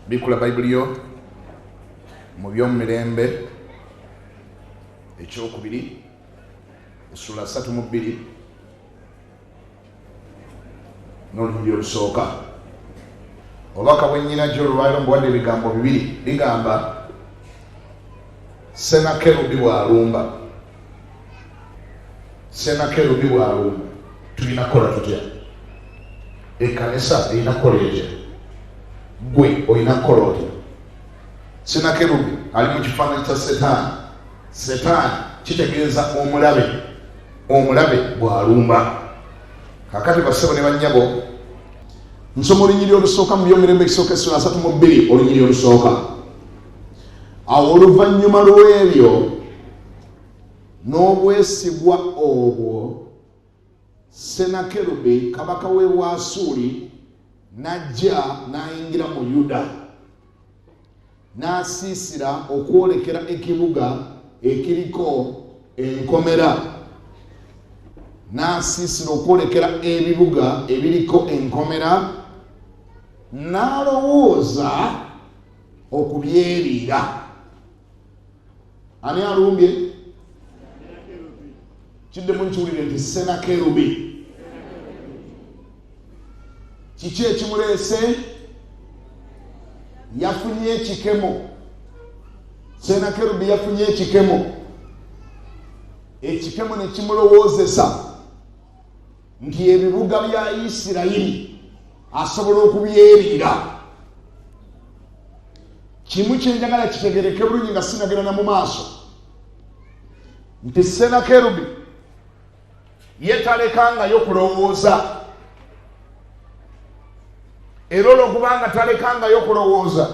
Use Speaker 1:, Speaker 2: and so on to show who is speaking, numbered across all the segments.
Speaker 1: bikula bayibuli yo mu by'omumirembe ekyokubiri essula 32 n'oluggi olusooka. Obubaka bwennyina gyo olwaliro mbuwadde ebigambo bibiri. Ligamba Sennacherib bwalumba. Sennacherib bwalumba. Tulina kukola tutya? Ekkanisa erina kukola etya? Gwe olina kukola otya? Sennacherib ali mu kifaananyi kya Setaani. Setaani kitegeeza omulabe. Omulabe bwalumba. Kakati bassebo ne bannyabo, nsoma olunyiri olusooka mu by'omumirembe ekisooka essula 32 olunyiri olusooka. Awo oluvannyuma lw'ebyo n'obwesigwa obwo, Sennacherib kabaka w'e Bwasuli n'ajja n'ayingira mu Yuda, n'asiisira okwolekera ekibuga ekiriko enkomera, n'asiisira okwolekera ebibuga ebiriko enkomera, n'alowooza okubyeriira. Ani alumbye? Kiddemu nkiwulire nti Sennacherib. Kiki ekimuleese? Yafunye ekikemo. Sennacherib yafunye ekikemo. Ekikemo ne kimulowoozesa nti ebibuga bya Isirayiri asobola okubyeriira. Kimu kyenjagala kitegereke bulungi nga sinagenda mu maaso, nti Sennacherib yetalekangayo kulowooza. Era olwokubanga talekangayo kulowooza,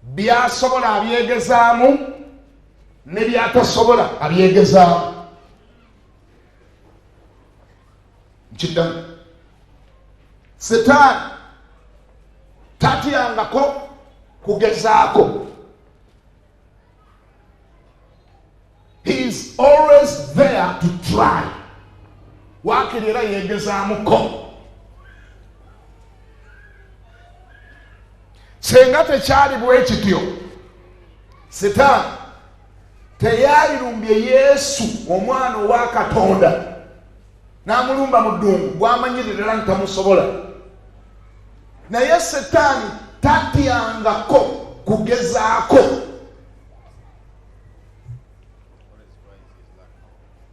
Speaker 1: byasobola abyegezaamu ne byatasobola abyegezaamu. Nkiddamu, Setaani tatyangako kugezaako. He is always there to try. Waakiri era yegezaamuko. Senga tekyali bwe kityo, Setaani teyalirumbye Yesu omwana owa Katonda n'amulumba mu ddungu gw'amanyirira era ntamusobola. Naye Setaani tatyangako kugezaako.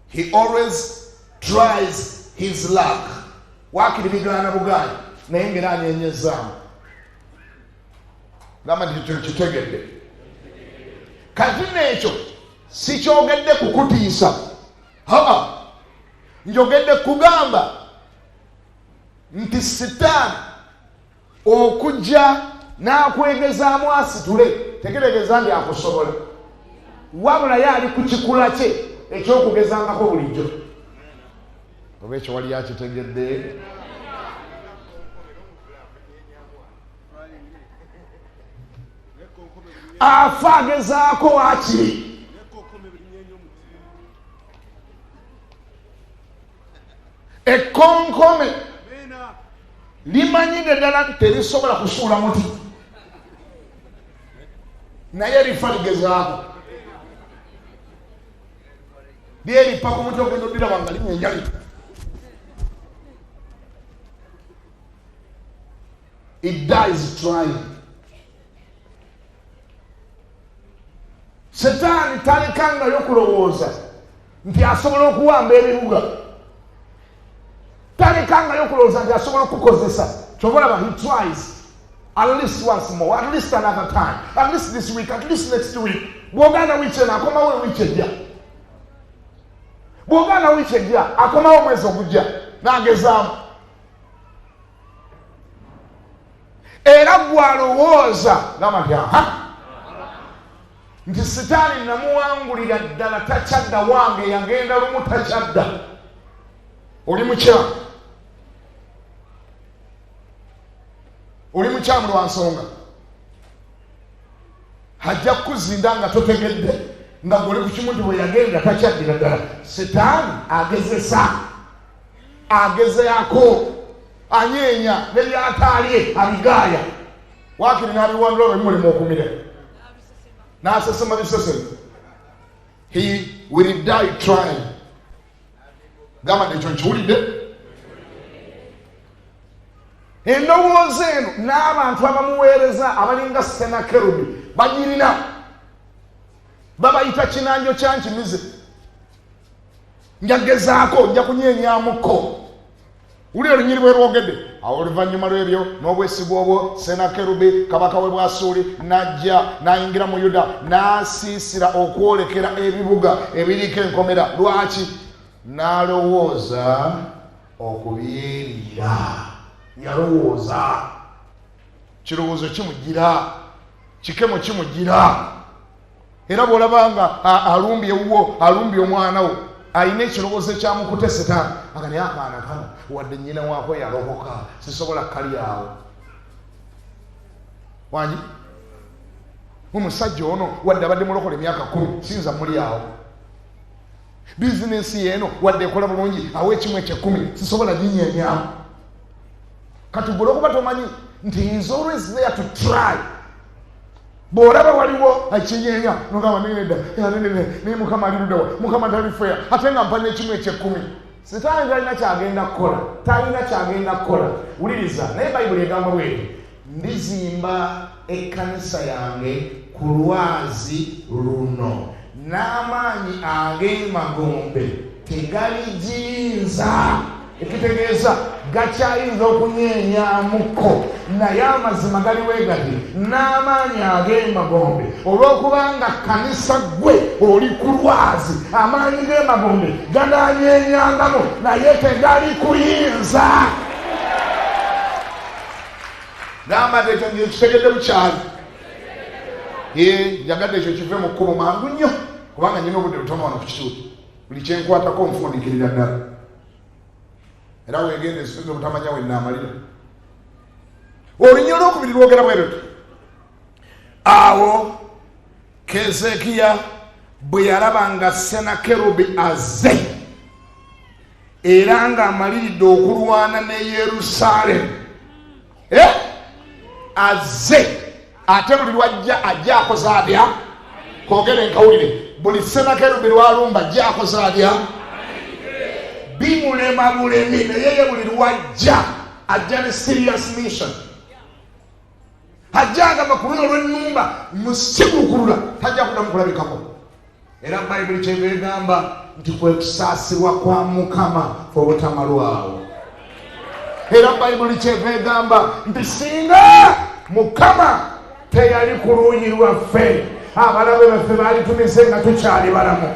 Speaker 1: He always tries his luck. Waakiri bigaana bugaana naye ngera anyenyezaamu. Gamba nti kino kitegedde. Kati n'ekyo sikyogedde kukutiisa. Njogedde kugamba nti Setaani okujja n'akwegezaamu asitule, tegeregeza ndi akusobola. Wabula ye ali ku kikula kye eky'okugezangako bulijjo. Oba ekyo wali yakitegedde? Afa agezaako waakiri. Ekkonkome limanyire ddala nti terisobola kusuula muti, naye lifa ligezaako. Lyeripa ku muti ogenda oddiraba nga limwenjalita. It dies trying. Setaani talekangayo kulowooza nti asobola okuwamba ebibuga. Talekangayo kulowooza nti asobola okukozesa. Kyobalaba, he tries at least once more, at least another time, at least this week, at least next week. Bw'ogaana wiiki eno akomawo wiiki ejja. Bw'ogaana wiiki ejja akomawo mwezi ogujja n'agezaamu. Era bw'alowooza gamba nti nti Setaani namuwangulira ddala, takyadda wange, yagenda lumu takyadda. Oli mukyamu, oli mukyamu lwa nsonga ajja kukuzinda nga totegedde nga goli ku kimu nti bwe yagenda takyaddira ddala. Setaani agezesa, agezeako, anyeenya ne byataalye abigaaya. wakiri n'abiwandula bwe mulimu okumira n'asesema bisesema. He will die trying. Gamba ekyo nkiwulidde. Endowooza eno n'abantu abamuweereza abalinga Sennacherib bagirina. Babayita kinanjo kya nkimize. Njagezaako nja kunyeenyamuko. Uli olunyiri bwe lwogedde. Awo oluvannyuma lw'ebyo n'obwesigwa obwo Sennacherib kabaka w'e Bwasuli n'ajja n'ayingira mu Yuda n'asiisira okwolekera ebibuga ebiriko enkomera. Lwaki? N'alowooza okubyerira. Yalowooza. Kirowoozo kimugira. Kikemo kimugira. Era bw'olabanga alumbye wuwo, alumbye omwana wo, alina ekirowoozo ekyamukute Setaani. Agani akaana kano wadde nnyina waako yalokoka sisobola kali awo. Wangi? Omusajja ono wadde abadde mulokole emyaka 10 sinza muli awo. Bizinesi eno wadde ekola bulungi awo ekimu eky'ekumi sisobola ginyeenyamu. Kati bwe olwokuba tomanyi nti he is always there to try. Bw'olaba waliwo akinyeenya nogamba nenedda naye Mukama ali luddawa, Mukama tali feya, ate nga mpanya ekimu eky'ekumi. Setaani talina kyagenda kukola, talina kyagenda kukola. Wuliriza, naye Bayibuli egamba bweri, ndizimba ekkanisa yange ku lwazi luno n'amaanyi ag'emagombe tegaligiyinza. Ekitegeeza gakyayinza okunyeenyamuko naye amazima galiwe gati n'amaanyi ag'emagombe. Olw'okubanga kanisa gwe oli ku lwazi, amaanyi g'emagombe ganaanyeenyangamu naye tegali kuyinza. Gamba nti ekyo nkitegedde bukyali. Njagadde ekyo kive mu kkubo mangu nnyo kubanga nnyina obudde butono wano ku kituuti. Buli kyenkwatako onfundikirira ddala. Era weegende esinza obutamanya wennaamalira. Olunya olwokubiri lwogera bwe luti. Awo Hezekiah bwe yalaba nga Sennacherib azze era ng'amaliridde okulwana ne Yerusaalemi. Azze ate buli lwajja ajja akoza atya? Kwogere nkawulire. Buli Sennacherib lwalumba ajja akoza atya? Bimulema bulemi naye buli lwajja ajja ne serious mission. Ajjanga ku luno lw'ennumba musigukulula tajja kuddamu kulabikako. Era Bayibuli kyeva egamba nti kwe kusaasirwa kwa Mukama obutamalwawo. Era Bayibuli kyeva egamba nti singa Mukama teyali ku luuyi lwaffe abalabe baffe baali tumise nga tukyali balamu.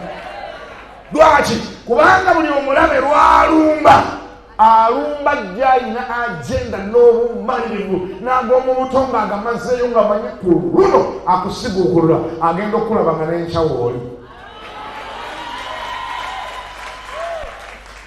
Speaker 1: Lwaki? Kubanga buli omulabe lwalumba alumba jayina agenda n'obumalirivu n'ag'omu buto ng'agamazeeyo nga manyi ku luno akusiguukulula agenda okulaba nga n'enkyawooli.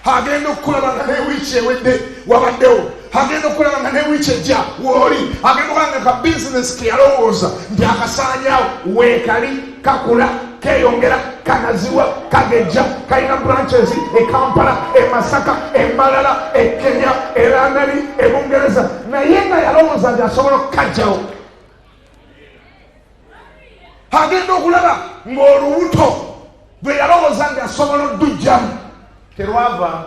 Speaker 1: Agenda okulaba nga n'ewiiki ewedde wabaddewo. Agenda okulaba nga n'ewiiki ejja wooli. Agenda okulaba nga ka bizinesi ke yalowooza nti akasaanyaawo weekali kakula keyongera kanaziwa kagejja kalina branches e Kampala e Masaka e Mbalala e Kenya e London e Bungereza naye nga yalowooza nti asobola okukajjawo. Agenda okulaba ng'olubuto bwe yalowooza nti asobola oddujjamu terwava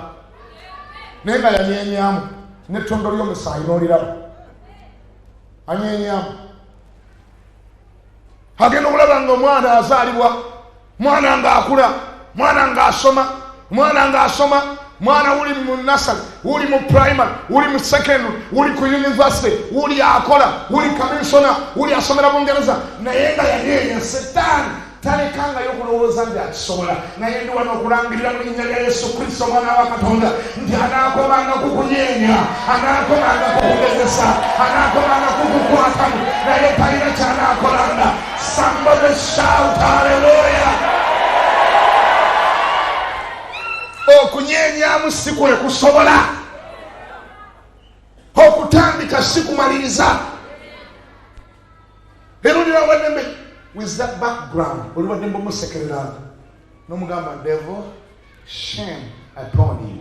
Speaker 1: naye nga yanyeenyamu n'ettondo ly'omusaayi n'oliraba anyeenyamu. Agenda okulaba ng'omwana azaalibwa, mwana ng'akula, mwana ng'asoma, mwana uli mu nursery, uli mu primary, uli mu secondary, uli ku university, uli akola, uli kaminsona, uli asomera Bungereza naye nga yanyeenya. Setaani talekangayo okulowooza nti akisobola naye ndi wano okulangirira mu linnya lya Yesu Kristo omwana wa Katonda nti anaakomanga kukunyeenya, anaakomanga kukugezesa, anaakomanga kukukwatamu naye talina ky'anaakolanga. Somebody shout hallelujah. Okunyeenyamu si kwe kusobola, okutandika si kumaliriza. Erudira wadembe with that background oli wadembe omusekerera n'omugamba devil shame upon you.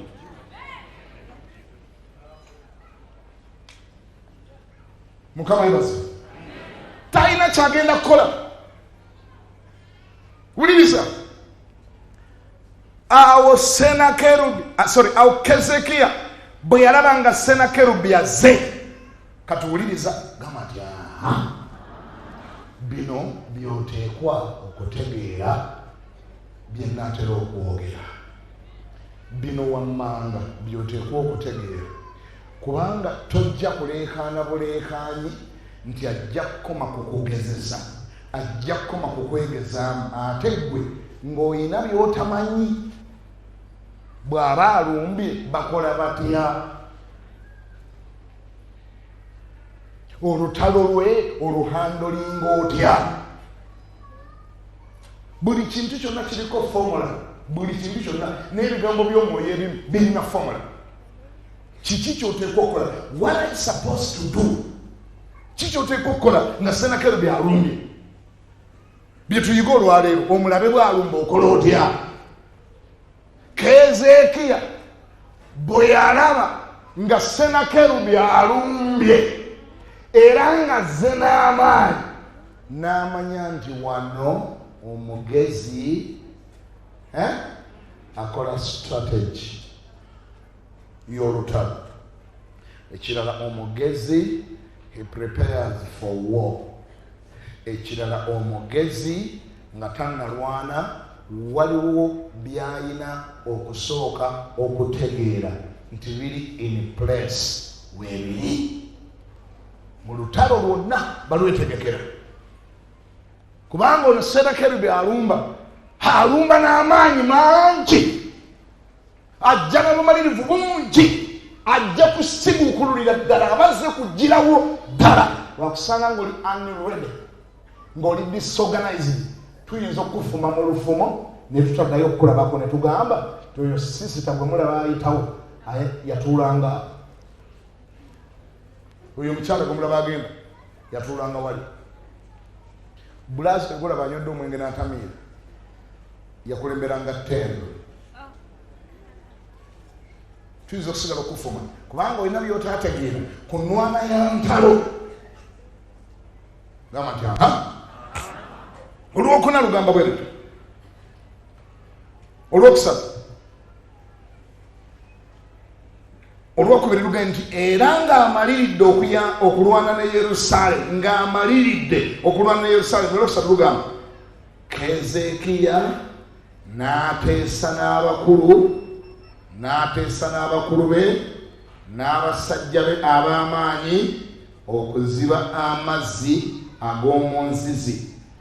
Speaker 1: Mukama yebaze. kyagenda kukola. Wuliriza, awo Hezekiya bwe yalaba nga Sennacherib yazze, katuwuliriza gamba nti bino byoteekwa okutegeera bye nnaatera okwogera. Bino wammanga byoteekwa okutegeera, kubanga tojja kuleekaana buleekaanyi nti ajja kukoma kukugezesa, ajja kukoma kukwegezaamu, ate gwe ng'olina by'otamanyi. Bw'aba alumbye bakola batya? Olutalo lwe oluhando linga otya? Buli kintu kyonna kiriko formula. Buli kintu kyonna n'ebigambo by'omwoyo ebimu birina formula. Kiki ky'oteekwa okukola? What are you supposed to do? Kiki ky'oteekwa okukola nga Sennacherib alumbye? Bye tuyiga olwaleero, omulabe bw'alumba okola otya? Hezekiya bwe yalaba nga Sennacherib alumbye era nga azze n'amaanyi, n'amanya nti wano omugezi akola strategy y'olutalo. Ekirala, omugezi he prepares for war. Ekirala, omugezi nga tannalwana waliwo by'alina okusooka okutegeera nti biri in place weebiri. Mu lutalo lwonna balwetegekera, kubanga ono Sennacherib alumba n'amaanyi mangi, ajja n'obumalirivu bungi, ajja kusiguukululira ddala, abazze kugirawo ddala. Lwakusanga ng'oli unready, ng'oli disorganized, tuyinza okufuma mu lufumo ne tutaddayo okukulabako ne tugamba ti oyo sisita gwe mulaba ayitawo yatuulanga, oyo omukyala gwe mulaba agenda yatuulanga wali. Bulaasi tegulaba anyodde omwenge n'atamiira, yakulemberanga ttendo. Tuyinza okusigala okufuma kubanga olina by'otaategeera ku nnwana ya ntalo. Gamba nti olwokuna lugamba bwe lutyo. Olwokusatu, olwokubiri lugamba nti era ng'amaliridde okulwana ne Yerusaalemi, ng'amaliridde okulwana ne Yerusaalemi. Olwokusatu lugamba Hezekiya n'ateesa n'abakulu be n'abasajja be ab'amaanyi okuziba amazzi ag'omu nzizi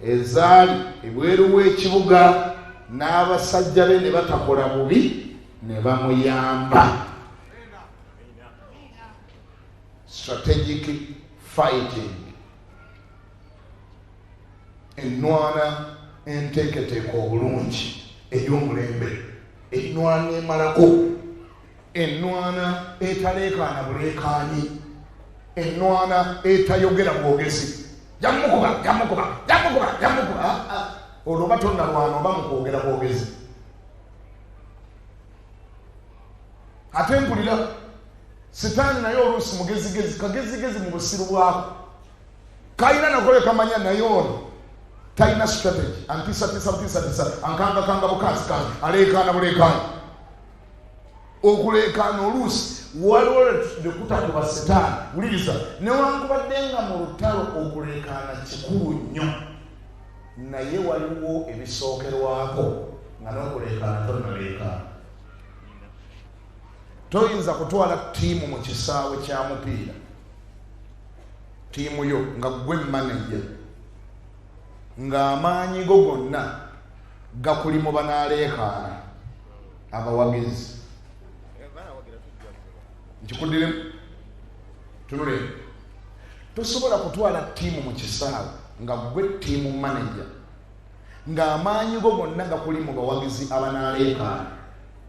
Speaker 1: ezaali ebweru w'ekibuga, n'abasajja be ne batakola bubi ne bamuyamba. Strategic fighting, ennwana enteeketeeka obulungi ey'omulembe, ennwana emalako, ennwana etaleekaana buleekaanyi, ennwana etayogera bwogezi. Jamukuba. Olwo oba tonnalwana oba mukwogera bwogezi. Ate mpulira Sitaani naye oluusi mugezigezi, kagezigezi mu busiru bwako, kayina nakola kamanya naye ono talina strategy, antiisa, ankanga bukanzikazi, aleekaana buleekaani. Okuleekaana oluusi waliwo lekutakuba Sitaani. Wuliriza, newankubadde nga mu lutalo okuleekaana kikulu nnyo, naye waliwo ebisookerwako nga n'okuleekaana tonnaleekaana. Toyinza kutwala ttiimu mu kisaawe kya mupiira, ttiimu yo nga gwe manager, ng'amaanyi go gonna gakuli mu banaaleekaana abawagizi. Nkikuddiremu tunule, tosobola kutwala ttiimu mu kisaawe nga gwe ttiimu manager, ng'amaanyi go gonna gakuli mu bawagizi abanaaleekaana,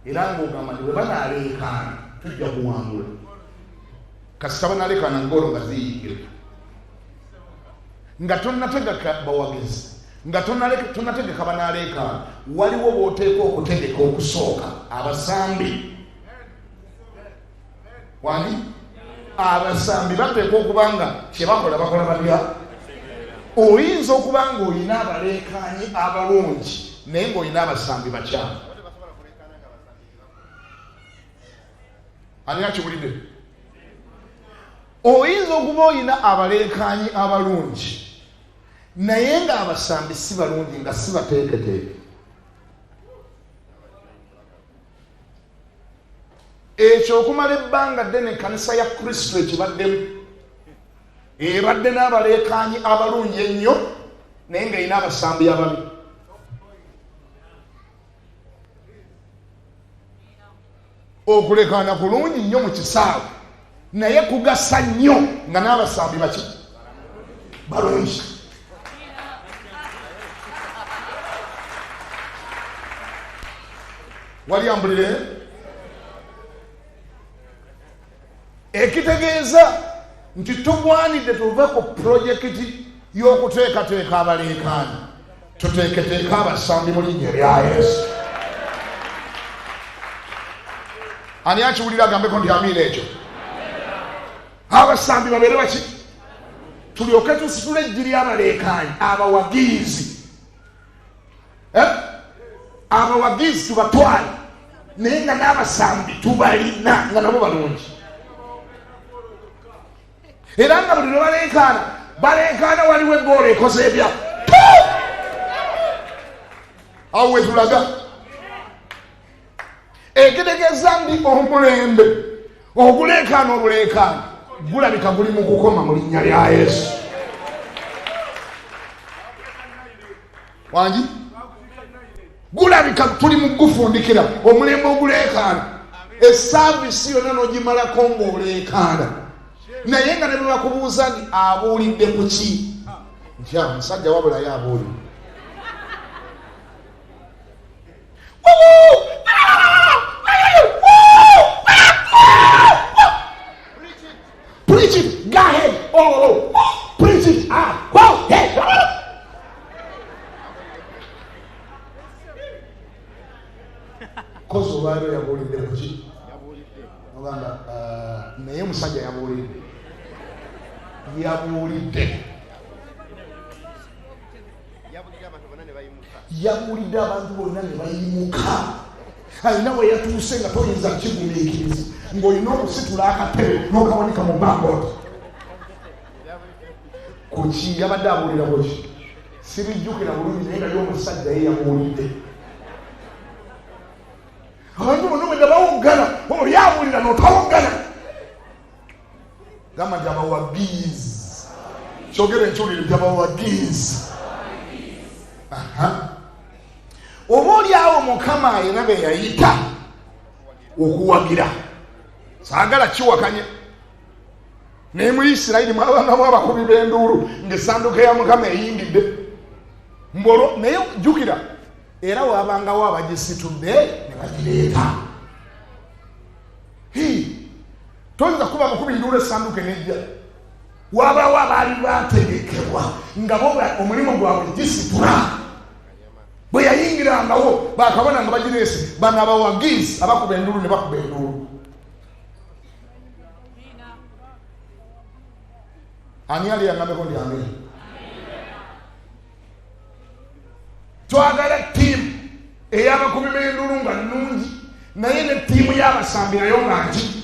Speaker 1: era ng'ogamba nti bwe banaaleekaana tujja kuwangula. Kasita banaaleekaana ngolo nga ziyingira, nga tonnategeka bawagizi, nga tonnategeka banaaleekaana, waliwo b'oteekwa okutegeka okusooka abasambi. Wani abasambi bateekwa okuba nga kye bakola batya? oyinza okuba ng'olina abaleekaanyi abalungi naye ng'olina abasambi bakyamu. Ani akiwulidde? Oyinza okuba olina abaleekaanyi abalungi naye ng'abasambi si balungi, nga si bateeketeeke. Ekyo okumala ebbanga ddene ekkanisa ya Kristo ekibaddemu ebadde n'abaleekaanyi abalungi ennyo naye ng'erina abasambi ababi. Okulekaana kulungi nnyo mu kisaawe naye kugasa nnyo nga n'abasambi baki balungi. Wali ambulire? Ekitegeeza nti tugwanidde tuve ku pulojekiti y'okuteekateeka abaleekaani, tuteeketeeka abasambi mu linnya lya Yesu. Ani akiwulira agambeko nti amiina ekyo? Abasambi babeere baki? Tulyoke tusitule eggi ly'abaleekaani, abawagiizi. Abawagiizi tubatwale naye nga n'abasambi tubalina nga nabo balungi. Era nga buli lwe baleekaana waliwo eggoolo ekoze ebya. Awo we tulaga. Ekitegeeza nti omulembe oguleekaana obuleekaani gulabika guli mu kukoma mu linnya lya Yesu. Wangi? Gulabika tuli mu kugufundikira omulembe oguleekaana. Esaavisi yonna n'ogimalako ng'oleekaana. Naye nga ne bwe bakubuuza nti abuulidde ku ki? Nti omusajja wabulayo abuulidde. Preach it. Go ahead. Oh. Preach it. Go ahead. Kozo wale yabuulidde ku ki? Ogamba naye omusajja yabuulidde. Yabuulidde abantu bonna ne bayimuka. Alina we yatuuse nga toyinza kigumiikiriza ng'olina okusitula akatebe n'okawanika mu bangoti. Kuki yabadde abuulira kuki? Sibijjukira bulungi naye nga y'omusajja ye yabuulidde. Abantu bonna bwe bawogana oli abuulira n'otawogana. Gamba nti abawagiizi. Kyogere nkyulire nti abawagiizi. Oba oliawo Mukama yena be yayita okuwagira. Saagala kiwakanye. Naye mu Isirayiri mwabangamu abakubi b'enduulu ng'essanduuko ya Mukama eyingidde. Mbolo naye jjukira era waabangawo abagisitudde ne bagireeta. Toyinza kuba mukubi nduulu essanduuko enejja. Wabawo abaali baategekebwa nga bo omulimu gwabwe gisitula. Bwe yayingirangawo bakabona nga bagireese bano abawagiizi abakuba enduulu ne bakuba enduulu. Ani ali yangambeko ndi amina? Twagala ttiimu ey'abakubi b'enduulu nga nnungi naye ne ttiimu y'abasambi nayo nga nti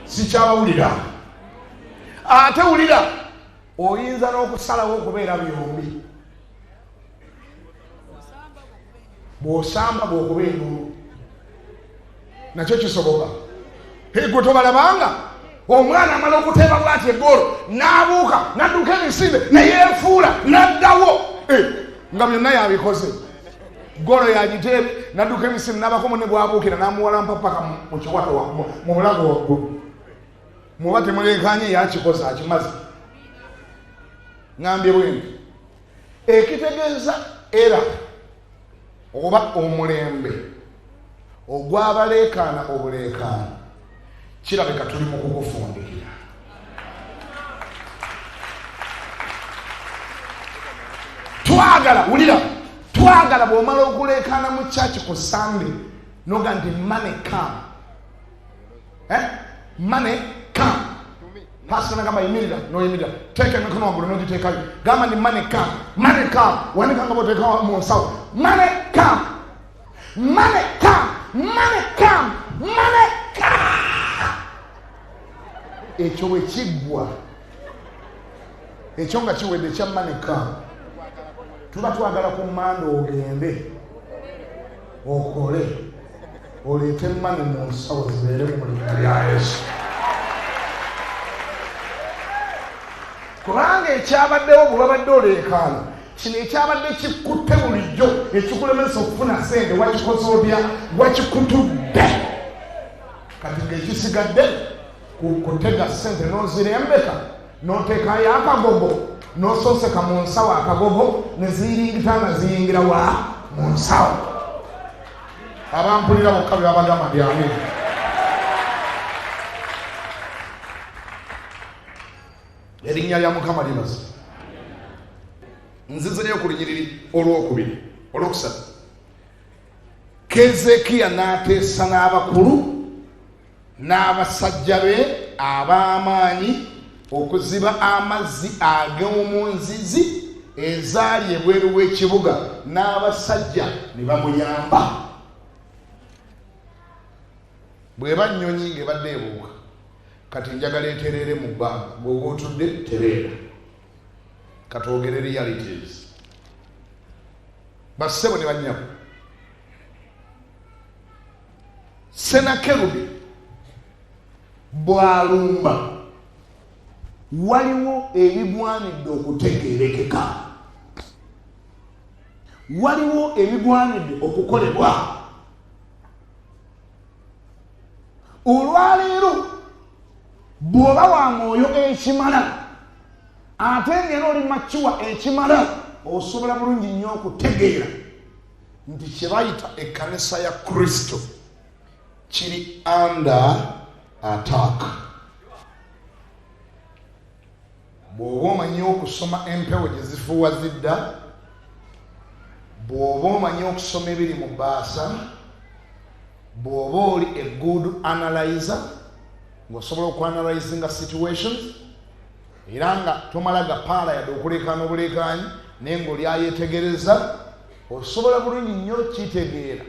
Speaker 1: sikyabawulira. Ate wulira oyinza n'okusalawo okubeera byombi. Bw'osamba bw'okuba enduulu nakyo kisoboka. Gwe tobalabanga omwana amala okuteeba bw'ati eggoolo n'abuuka n'adduka emisinde ne yeefuula n'addawo nga byonna yabikoze. Ggoolo yagiteebe n'adduka emisinde n'abakomo ne bw'abuukira n'amuwalampa paka mu kiwato mu bulago waggulu. Muba temuleekaanye yakikoze akimaze. Ngambye bwenti ekitegeeza era oba omulembe ogw'abaleekaana obuleekaana kirabika tuli mu kugufundikira. Wulira, twagala bw'omala okuleekaana mu church ku Sunday noga nti money come. Money come. pastor nagamba yimirira n'oyimirira teeka emikono waggulu n'ogiteekayo gamba ndi money come money come wanika nga boteeka mu nsawo money come money come money come money come. Ekyo bwe kiggwa ekyo nga kiwedde kya money come tuba twagala ku mmanda ogende okole oleete mani mu nsawo zibeere mu linnya lya Yesu. Kubanga ekyabaddewo bwe babadde oleekaana kino ekyabadde kikutte bulijjo ekikulemesa okufuna sente wakikoze otya wakikutudde kati ng'ekisigadde kutega sente n'ozirembeka n'oteekayo akagogo n'ososeka mu nsawo akagogo ne ziyiringita nga ziyingira wa mu nsawo. Abampulira bokka bye babagamba ndi amin. Erinnya lya Mukama libaza. Nzizeyo ku lunyiriri olwokusatu. Hezekiah n'ateesa n'abakulu n'abasajja be ab'amaanyi okuziba amazzi ag'omu nzizi ezaali ebweru w'ekibuga n'abasajja ne bamuyamba. Bw'eba nnyonyi ng'ebadde ebuuka kati njagala etereere mu bbanga bw'oba otudde tereera katwogere realities. Bassebo ne bannyabo Sennacherib bw'alumba waliwo ebigwanidde okutegeerekeka, waliwo ebigwanidde okukolebwa. Olwaleero bw'oba wa mwoyo ekimala ate ng'era oli makiwa ekimala osobola bulungi nnyo okutegeera nti kye bayita ekkanisa ya Kristo kiri under attack. Bw'oba omanyi okusoma empewo gye zifuuwa zidda, bw'oba omanyi okusoma ebiri mu bbaasa, bw'oba oli a good analyzer ng'osobola okuanalyzinga situations era nga tomala gapaala yadde okuleekaana obuleekaanyi naye ng'oli ayeetegereza, osobola bulungi nnyo kitegeera.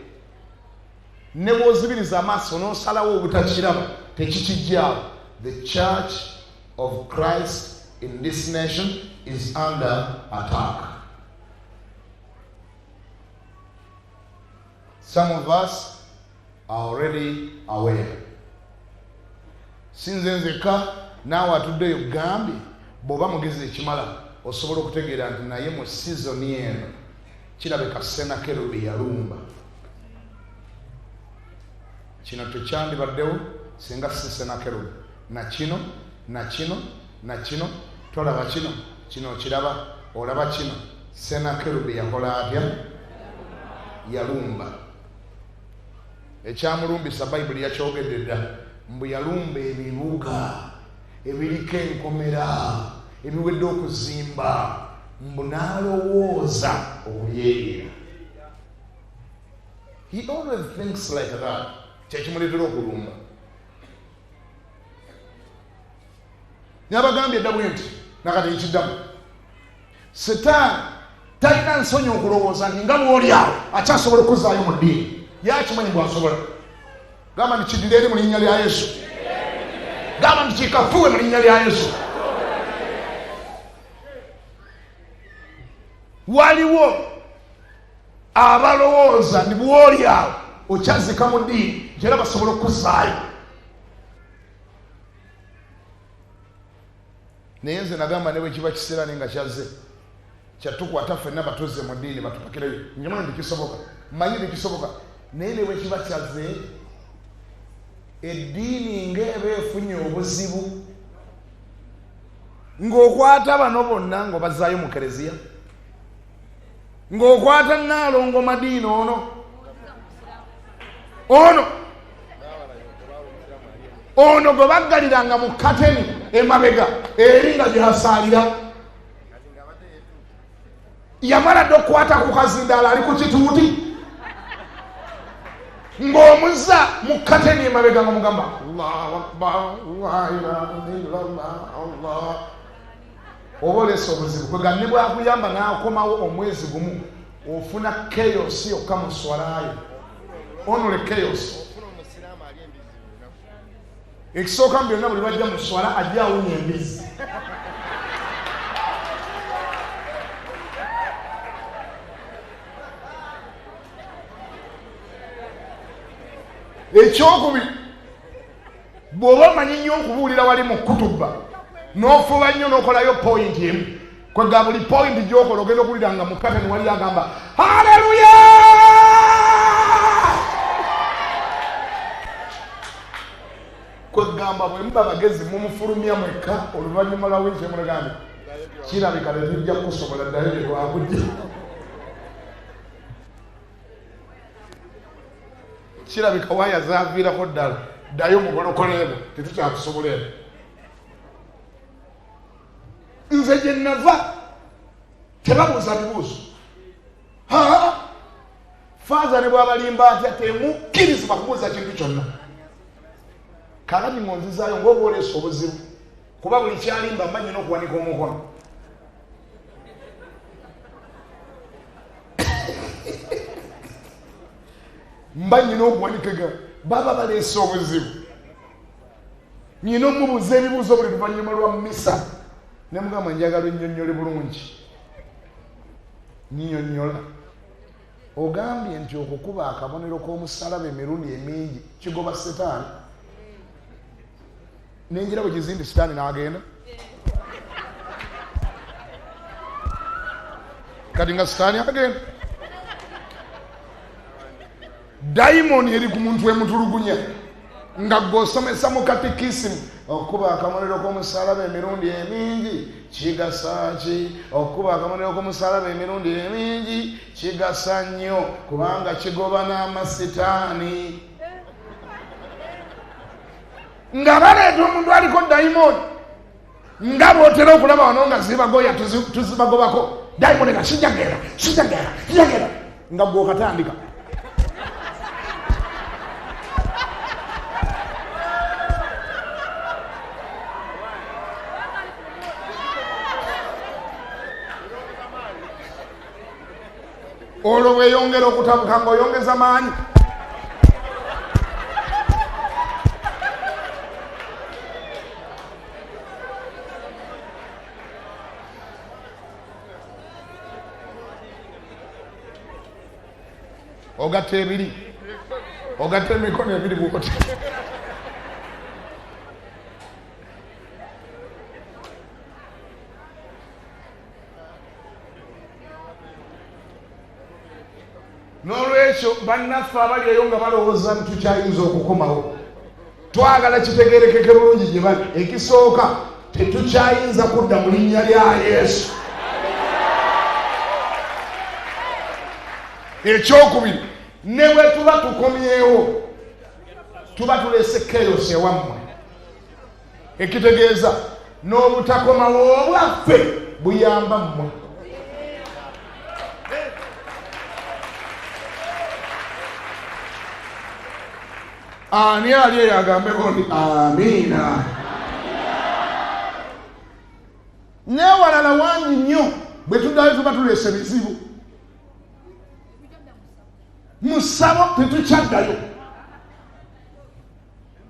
Speaker 1: Ne bw'ozibiriza amaaso n'osalawo obutakiraba tekikijjaawo. The Church of Christ in this nation is under attack. Some of us are already aware. Sinze nzeka naawe atuddeyo gambye bw'oba mugezi ekimala osobola okutegeera nti naye mu sizoni eno kirabika Sennacherib yalumba. Kino tekyandibaddewo singa si Sennacherib. Na kino tolaba kino, kino okiraba, olaba kino. Sennacherib yakola atya? Yalumba. Ekyamulumbisa Bayibuli yakyogedde dda mbu yalumba ebibuga ebiriko enkomera ebiwedde okuzimba mbu n'alowooza okuyeeyera. He always thinks like that. Kyekimuleetera okulumba. Nabagambye edda bwe nti nakati nkiddamu Setaani talina nsonyi okulowooza nti nga bw'oli awo akyasobola okuzaayo mu ddiini. Yakimanyi bw'asobola. Gamba nti kiddire eri mu linnya lya Yesu. Gamba nti kikafuwe mu linnya lya Yesu. Waliwo abalowooza nti bw'oli awo okyazika mu ddiini era basobola okuzaayo. Naye nze nagamba ne bwe kiba kiseera naye nga kyazze kyatukwata ffenna batuze mu ddiini batupakireyo njamanyi nti kisoboka, mmanyi nti kisoboka, naye ne bwe kiba kyazze eddiini ng'eba efunye obuzibu ng'okwata bano bonna ng'obazaayo mu kereziya, ng'okwata Nnaalongo Madiina ono gwe baggaliranga mu kateni emabega eri nga gyehasaalira. Yamala dde okukwata ku kazindaala ali ku kituuti ng'omuza mu kateni emabega nga mugamba Allahu akbar la ilaha illallah Allah. Oba oleesa obuzibu kwega ne bwakuyamba n'akomawo omwezi gumu ofuna chaos yokka mu swalayo. Onole chaos. Ekisooka mu byonna buli lwajja mu swala ajja awunya embizi. Ekyokubiri, bw'oba omanyi nnyo okubuulira wali mu kutuba n'ofuba nnyo n'okolayo point emu, kwega buli point gy'okola ogenda okuwulira nga mu kateni wali agamba haleluya. Kwegamba bwe muba bagezi mumufulumya mwekka oluvannyuma lwa wiiki emulegambe kirabika tetujja kusobola ddayo gye twakujja. Kirabika waya zaaviirako ddala ddayo mugolokoleebo tetukyakusobola ebo. Nze gye nava tebabuuza bibuuzo. Faaza ne bw'abalimba atya temukkirizibwa kubuuza kintu kyonna. Kakati ngonzizaayo ng'oba oleesa obuzibu kuba buli kyalimba mba nnyina okuwanika omukono. Mba nnyina okuwanikega baba baleesa obuzibu. Nnyina omubuuza ebibuuzo buli luvannyuma lwa mmisa ne mugamba njagala nnyonnyole bulungi. Nnyonnyola. Ogambye nti okukuba akabonero k'omusalaba emirundi emingi kigoba Setaani. Nenjira bwe gizindi Setaani n'agenda. Kati nga Setaani agenda. Daimoni eri ku muntu emutulugunya nga gw'osomesa mu katekisimu okuba akabonero k'omusalaba emirundi emingi kigasa ki? Okuba akabonero k'omusalaba emirundi emingi kigasa nnyo kubanga kigoba n'amasitaani. Nga baleeta omuntu aliko daimoni nga bw'otera okulaba wano nga zibagoya tuzibagobako daimoni nga kijagera nga gw'okatandika. Olwo bweyongera okutabuka ng'oyongeza maanyi. Ogatta ebiri, ogatta emikono ebiri bw'oti. N'olwekyo bannaffe abali eyo nga balowooza nti tukyayinza okukomawo, twagala kitegeerekeke bulungi gye bali. Ekisooka tetukyayinza kudda mu linnya lya Yesu. Ekyokubiri, ne bwe tuba tukomyewo tuba tuleese chaos ewammwe, ekitegeeza n'obutakomawo obwaffe buyamba mmwe. Ani ali eyo agambe bondi amiina. N'ewalala wangi nnyo bwe tuddayo tuba tuleese bizibu. Musabo tetukyaddayo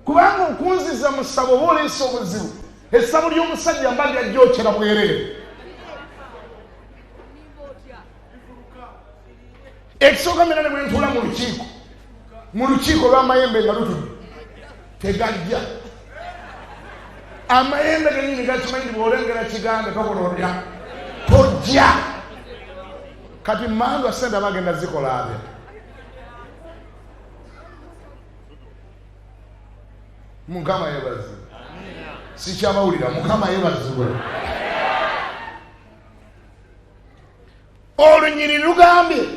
Speaker 1: kubanga okunziza musabo oba oleesa obuzibu. Essabo ly'omusajja mba lyajjookera bwerere. Ekisooka mera ne bwe ntuula mu lukiiko lw'amayembe nga lutudde tegajja. Amayembe genyini gakimanyi bw'olengera Kiganda tokola otya tojja. Kati mmandu asente abagenda zikola abya. Mukama yebaziwe. Sikyabawulira Mukama yebaziwe. Olunyiri lugambye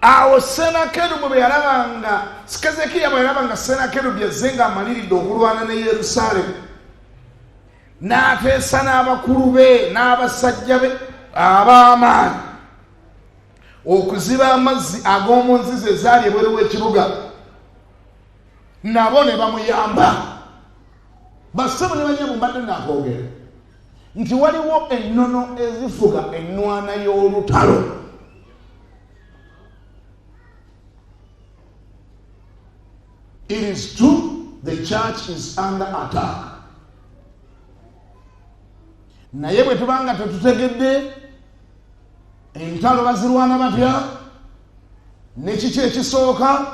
Speaker 1: awo Sennacherib bwe yalabanga Hezekiah bwe yalabanga Sennacherib yazze ng'amaliridde okulwana ne Yerusaalemi, n'ateesa n'abakulu be n'abasajja be ab'amaanyi okuziba amazzi ag'omu nzizi ezaali ebweru w'ekibuga nabo ne bamuyamba. Bassebo ne banyabo mbadde nakwogera nti waliwo ennono ezifuga ennwana y'olutalo. It is true the church is under attack. Naye bwe tubanga tetutegedde entalo bazirwana batya, nekiki ekisooka,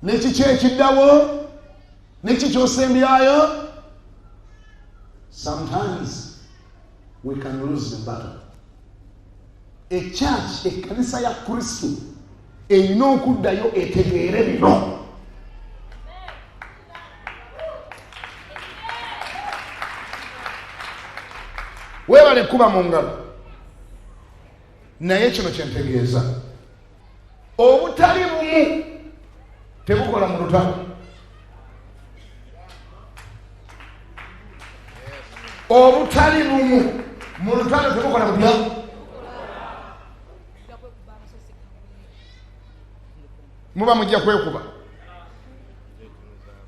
Speaker 1: nekiki ekiddawo, nekiki kyosembyayo, sometimes we can lose the battle. A church, ekkanisa ya Kristo erina okuddayo etegeere bino. Weebale kuba mu ngalo. Naye kino kyentegeeza, obutali bumu tebukola mu lutalo. Obutali bumu mu lutalo tebukola mu lutalo. Muba mujja kwekuba.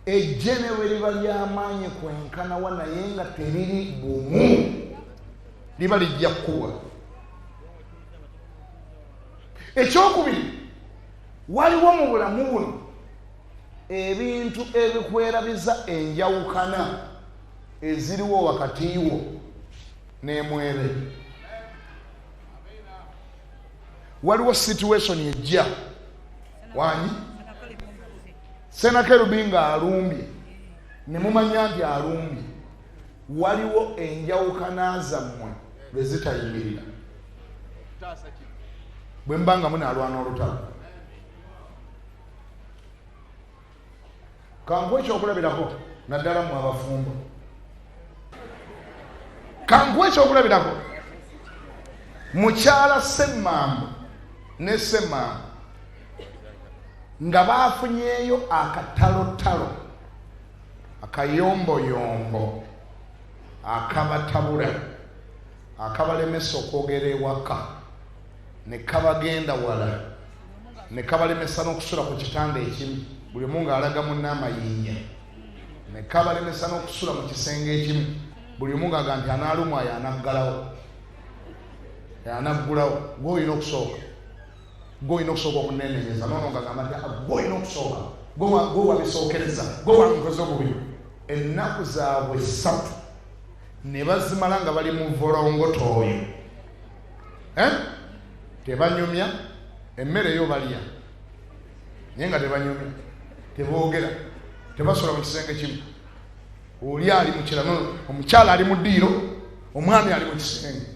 Speaker 1: Ejjene bwe liba ly'amaanyi kwenkanawa naye nga teriri bumu liba lijja kukuba. Ekyokubiri, waliwo mu bulamu buno ebintu ebikwerabiza enjawukana eziriwo wakati wo n'emwebe. Waliwo situation ejja wanyi Sennacherib ng'alumbye ne mumanya nti alumbye, waliwo enjawukana zammwe bwe zitayimirira. Bwe mbanga munaalwana olutalo, kankuwa ekyokulabirako naddala mu abafumbo. Kankuwa ekyokulabirako, mukyala Ssemambo ne Ssemambo nga baafunyeeyo akatalotalo, akayomboyombo akabatabula, akabalemesa okwogera ewaka, ne kabagenda wala, ne kabalemesa n'okusula ku kitanda ekimu, buli omu ng'alaga munne amayinja, ne kabalemesa n'okusula mu kisenge ekimu, buli omu ng'aga nti anaalumwa y'anaggalawo, y'anaggulawo. Gw'olina okusooka, gw'olina okusooka okunenenyeza, noono ng'agamba nti gw'olina okusooka, gw'owabisookereza, gw'owankoze obubiri. Ennaku zaabwe 3 ne bazimala nga bali mu volongoto oyo. Tebanyumya, emmere yo balya naye nga tebanyumya, teboogera, tebasula mu kisenge kimu. Oli ali mu kirano, omukyala ali mu ddiiro, omwami ali mu kisenge.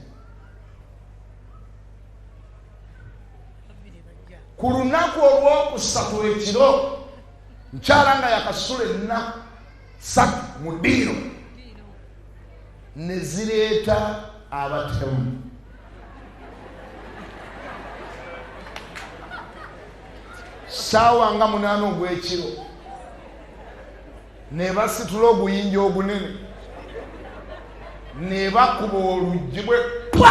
Speaker 1: Ku lunaku olwokusatu ekiro, mukyala nga yakasula ennaku 3 mu ddiiro, ne zireeta abatemu. Saawa nga 8 ogw'ekiro ne basitula obuyinja obunene, ne bakuba oluggi bwe pwa.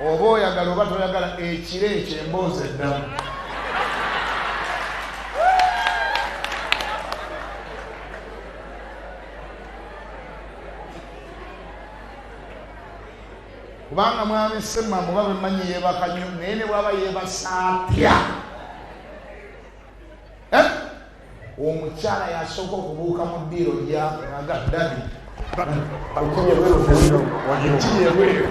Speaker 1: Oba oyagala oba toyagala, ekiro ekyo emboozi eddamu. Kubanga mwami Ssemambo oba bemanyi yeebaka nnyo, naye ne bw'aba yeebasa atya, omukyala yasooka okubuuka mu ddiiro ly'aga ddadi wakiye bweru.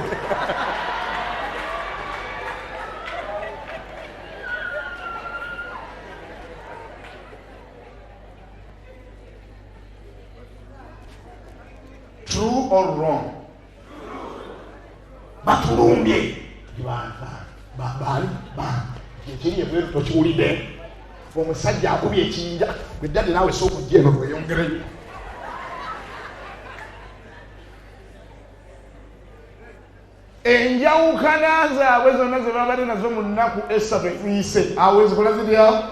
Speaker 1: True or wrong? Batulumbye ekiri ebweru tokiwulidde. Omusajja akubye ekiyinja, gwe ddadi naawe sookujja eno tweyongereyo. Enjawukana zaabwe zonna ze babadde nazo mu nnaku 3 eziyise, awo ezikola zirya.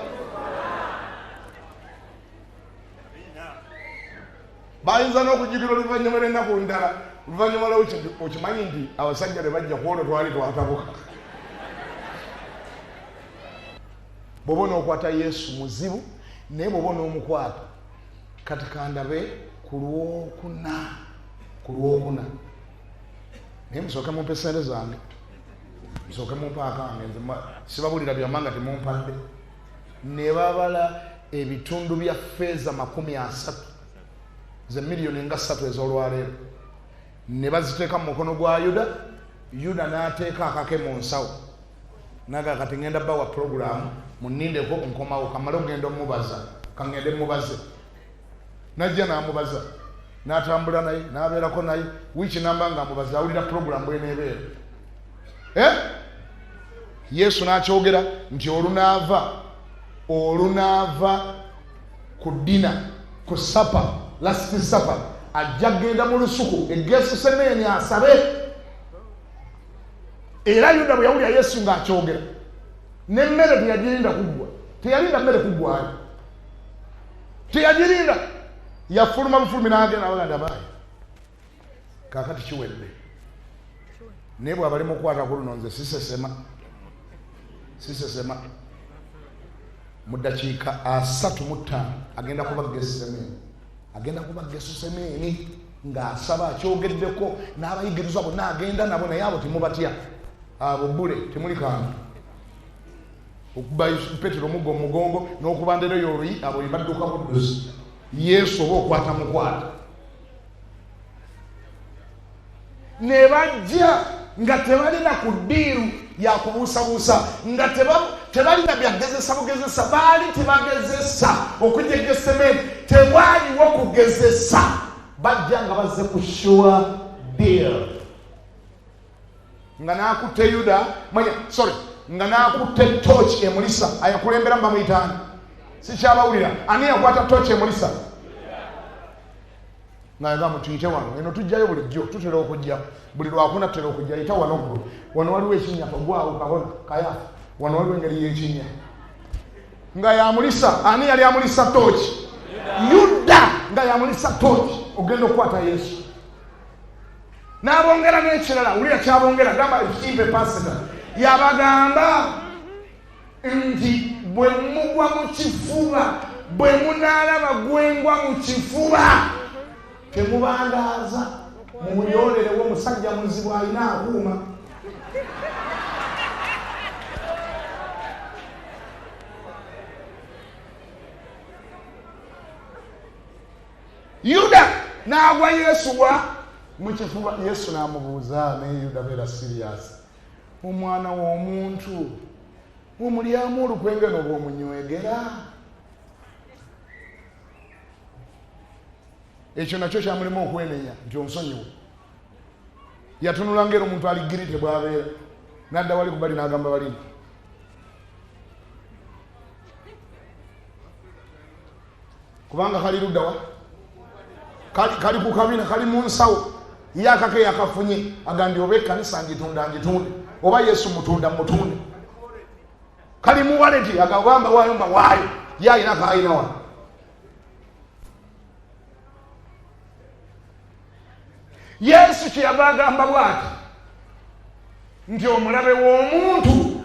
Speaker 1: Bayinza n'okujjukira oluvannyuma lw'ennaku ndala, oluvannyuma lwawo okimanyi nti abasajja ne bajja kwolwo twali twatabuka. bw'oba n'okwata Yesu muzibu naye bw'oba n'omukwata kati kandabe ku lwokuna naye musooke mumpe sente zange musooke mumpe akange nze sibabulira byamanga temumpadde ne babala ebitundu bya feeza 30 ze miliyoni nga 3 ez'olwaleero ne baziteeka mu mukono gwa Yuda n'ateeka akake mu nsawo naga kati ngenda bawa programu munindeko nkomawo kamale ogenda omubaza kangende mubaze najja n'amubaza n'atambula naye n'abeerako naye wiiki namba nga amubaza awulira programu bweneebeera Yesu n'akyogera nti olunaava ku dina ku sapa last sapa ajja genda mu lusuku egesusemeeni asabe era Yuda bwe yawulira Yesu ng'akyogera n'emmere teyagirinda kuggwa teyalinda mmere kuggwayo teyagirinda yafuluma bufulumi n'agenda abaganda baayo kaakati kiwedde naye bw'abali mu kukwata ku luno nze sisesema mu ddakiika 35 agenda kubagga esusemeeni ng'asaba akyogeddeko n'abayigirizwa bonna agenda nabo naye abo temubatya abo bule temuli kantu okuba Petero omuggo mu mugongo n'okubandera yoluyi abo badduka buddusi Yesu oba okwata mukwata ne bajja nga tebalina ku ddiiru yakubuusabuusa nga tebalina byagezesa bugezesa baali tebagezesa okujja e Getsemane tewaliwo kugezesa bajja nga bazze ku sure deal nga n'akutte Yuda nga n'akutte torch emulisa ayakulembera mu bamuyitaani sikyabawulira ani yakwata torch emulisa ngayagamba tuyite wano eno tujjayo bulijjo tutera okujja buli lwakuna tutera okujja yita wano gulu wano waliwo ekinnya ogwawo kabona kaya wano waliwo engeri y'ekinnya nga yamulisa ani yali amulisa torch Yuda nga yamulisa torch ogenda okukwata Yesu n'abongera n'ekirala wulira kyabongera gamba ekimpe pasita yabagamba nti bwe mugwa mu kifuba bwe munaalaba gwengwa mu kifuba temubandaaza mumuyolerewo omusajja muzibu alina akuuma Yuda n'agwa Yesu mu kifuba Yesu n'amubuuza naye Yuda beera serious omwana w'omuntu omulyamu olukwenge n'oba omunywegera ekyo nakyo kyamulimu okwenenya nti onsonyiwe yatunula ng'era omuntu aligirite bw'abeera n'adda wali kubali n'agamba bali kubanga kali luddawa kali ku kabina kali mu nsawo ye akake yakafunye agambye oba ekkanisa ngitunde oba Yesu mutunde kali mu waleti agamba wayomba waayo ye ayina kaayina wa Yesu kyeyava agamba bw'ati nti omulabe w'omuntu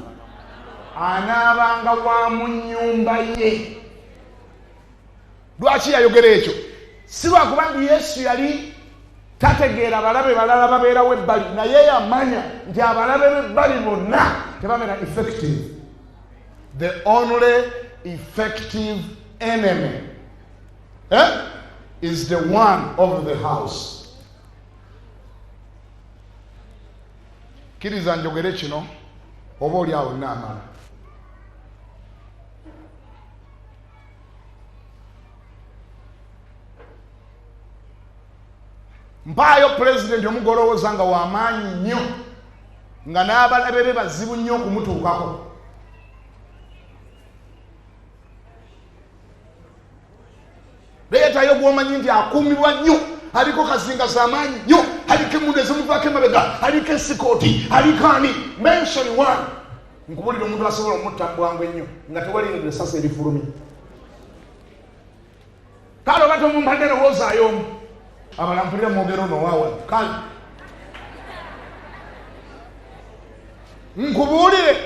Speaker 1: anaabanga wa mu nnyumba ye. Lwaki yayogera ekyo? Si lwakuba nti Yesu yali tategeera abalabe balala babeerawo ebbali, naye yamanya nti abalabe b'ebbali bonna tebabeera effective. The only effective enemy is the one of the house. Kiriza njogere kino oba oli awo n'amala. Mpaayo president omugolowooza nga w'amaanyi nnyo nga n'abalabe be bazibu nnyo okumutuukako. Leetayo gw'omanyi nti akuumibwa nnyo, aliko kazinga z'amaanyi nnyo, aliko emmundu ezimuvaako emabega, aliko esikooti, aliko ani. Mention one. Nkubulira omuntu asobola omutta mu bwangu ennyo nga tewali essasa erifulumye. Kale oba tomumpadde lowoozaayo omu. Abalampulira mwogero n'owaawa kale nkubuulire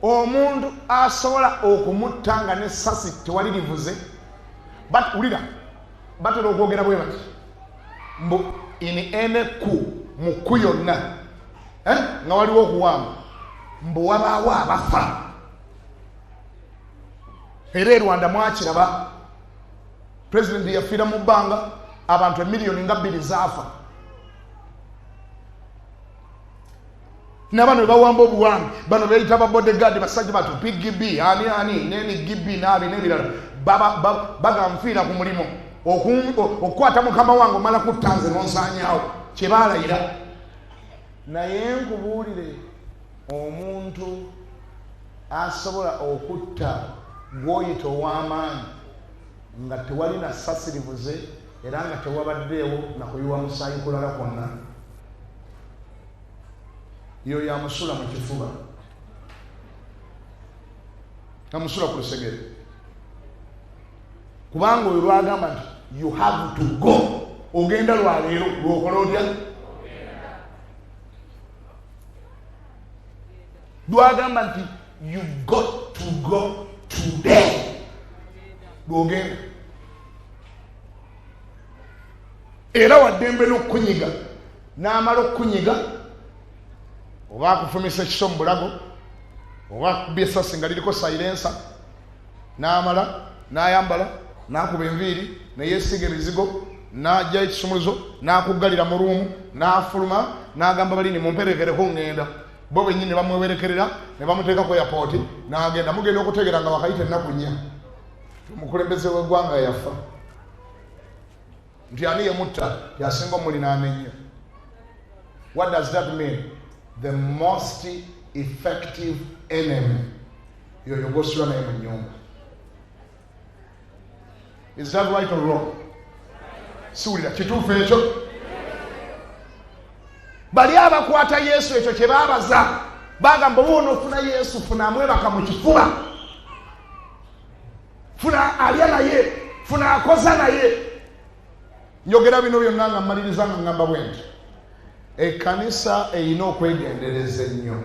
Speaker 1: omuntu asobola okumutta nga n'essasi tewali livuze ulira batera okwogera bwe bati mbu in ene mu kku yonna nga waliwo okuwamba mbu wabaawo abafa era e Rwanda mwakiraba pulezidenti yafiira mu bbanga abantu emiliyoni nga 2 zaafa n'abano bawamba obuwambi bano beeyita babodegaadi basajja batu PGB ani neni GB naabi n'ebirala baganfiira ku mulimu okukwata mukama wange omala kuttanze nonsaanyaawo kye baalayira. Naye nkubuulire omuntu asobola okutta gw'oyita ow'amaanyi nga tewali na ssasi livuze era nga tewabaddeewo nakuyiwa musaayi kulala kwonna, yo yamusula mu kifuba, amusula ku lusegere, kubanga oyo lwagamba nti you have to go, ogenda lwaleero lwokola otya, lwagamba nti you got to go today, lwogenda era waddembe n'okunyiga n'amala okunyiga oba akufumisa ekiso mu bulago oba akubye essasi nga liriko silensa n'amala n'ayambala n'akuba enviiri neyeesiga ebizigo n'ajja ekisumuluzo n'akuggalira mu ruumu n'afuluma n'agamba balini mumperekereko ngenda, bo bennyini ne bamwewerekerera ne bamuteeka ku airport n'agenda. Mugenda okutegeera nga wakayita ennaku 4 omukulembeze w'eggwanga yafa, nti ani yemutta yasinga omuli n'amenya. What does that mean? The most effective enemy yoyo gw'osula naye mu nnyumba. Is that right or wrong? Siwulira kituufu ekyo? Bali abakwata Yesu ekyo kye baabaza bagamba oba ofuna Yesu funa amwebaka mu kifuba, funa alya naye, funa akoza naye. Njogera bino byonna nga mmaliriza nga ngamba bwe nti ekkanisa erina okwegendereza ennyo.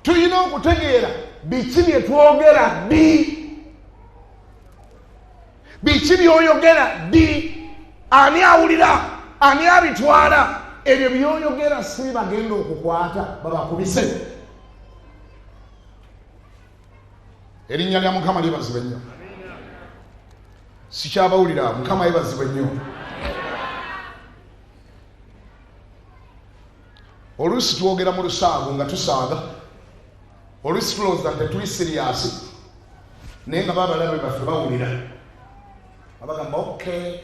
Speaker 1: Tulina okutegeera biki bye twogera ddi, biki by'oyogera ddi, ani awulira, ani abitwala. Ebyo by'oyogera si bagenda okukwata babakubise. Erinnya lya Mukama lyebazibwe nnyo. Sikyabawulira, Mukama yebazibwe nnyo. Oluusi twogera mu lusaago nga tusaaga, oluusi tulowooza nti tuli siriyaasi, naye nga babalabe baffe bawulira abagamba okay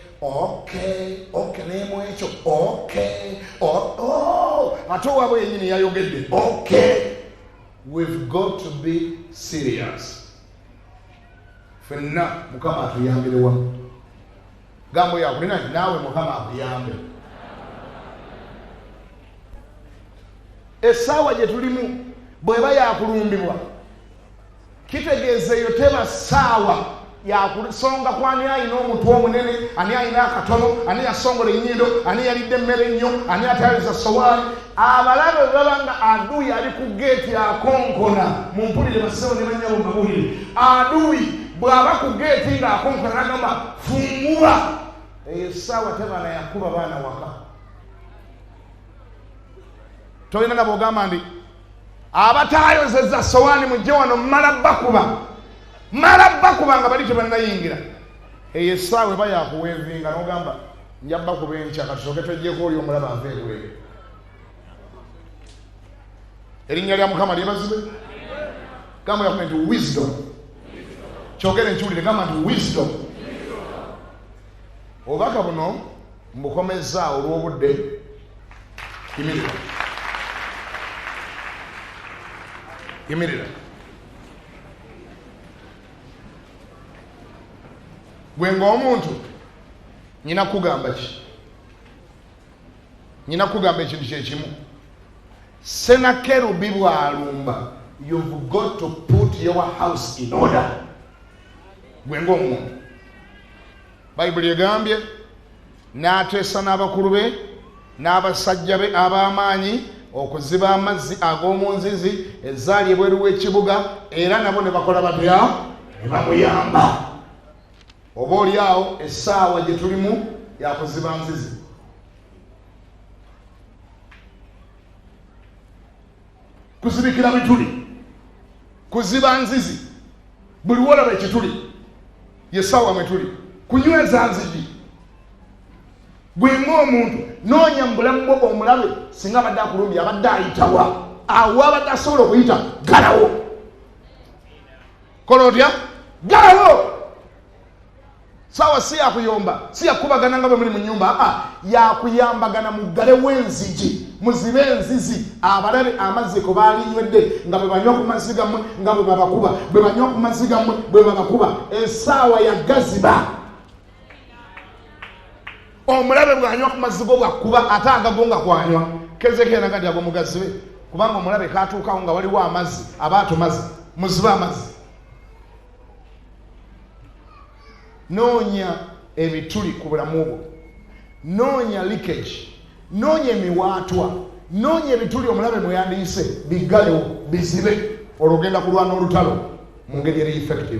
Speaker 1: neemu ekyo ate owaabwe yennyini yayogedde we've got to be serious. Fenna Mukama atuyambire wamu, gambo yakulina naawe Mukama akuyambe. Essaawa gye tulimu bw'eba yakulumbibwa kitegeeza eyo teba ssaawa yakusonga ku ani alina omutwe omunene, ani alina akatono, ani yasongola ennyindo, ani yalidde emmere ennyo, ani atayaliza sowaani. Abalabe bwe baba nga aduyi ali ku geeti akonkona, mumpulire basebo ne bannyabo mabulire, aduyi bw'aba ku geeti ng'akonkona n'agamba fungula, eyo essaawa teba na yakuba baana waka. Tolina nga bw'ogamba ndi abataayozezza sowaani mujje wano mmala bakuba nga bali tebannayingira. Eyo essaawa eba yakuweevinga n'ogamba nja bakuba enkya katusooke twejjeko oli omulaba ava ebweru. Erinnya lya Mukama lyebazibwe. Gamba yakume nti wisdom. Kyogere nkiwulire, gamba nti wisdom. Obubaka buno mbukomezza olw'obudde. Yimirira. Gwe ng'omuntu nyina kugamba ki? Nyina kugamba ekintu kyekimu. Sennacherib bw'alumba, you've got to put your house in order. Gwe ng'omuntu. Bayibuli egambye n'ateesa n'abakulu be n'abasajja be ab'amaanyi okuziba amazzi ag'omu nzizi ezaali ebweru w'ekibuga, era nabo ne bakola batya, ne bamuyamba. Oba oliawo essaawa gye tulimu yakuziba nzizi. Kuzibikira bituli, kuziba nzizi, buli wolaba ekituli yessaawa mwe tuli, kunyweza nzigi. Gwe ng'omuntu noonya mu bulamu bwo omulabe singa abadde akulumbye abadde ayitawa, awo abadde asobola okuyita galawo. Kola otya? Galawo. Sawa si yakuyomba, si yakubagana nga bwe muli mu nyumba, yakuyambagana muggale w'enzigi, muzibe enzizi, abalabe amazzi ko baalinywedde nga bwe banywa ku mazzi gammwe nga bwe babakuba, bwe banywa ku mazzi gammwe bwe babakuba, essaawa yagaziba. Omulabe bw'anywa ku mazzi go bw'akuba ate agago nga kwanywa. Hezekiah nagati ago mugazibe, kubanga omulabe katuukawo nga waliwo amazzi aba atumaze, muzibe amazzi. Noonya ebituli ku bulamu bwo, noonya leakage, noonya emiwaatwa, noonya ebituli omulabe mwe yandiyise biggalewo, bizibe, olwogenda kulwana olutalo mu ngeri eri effective.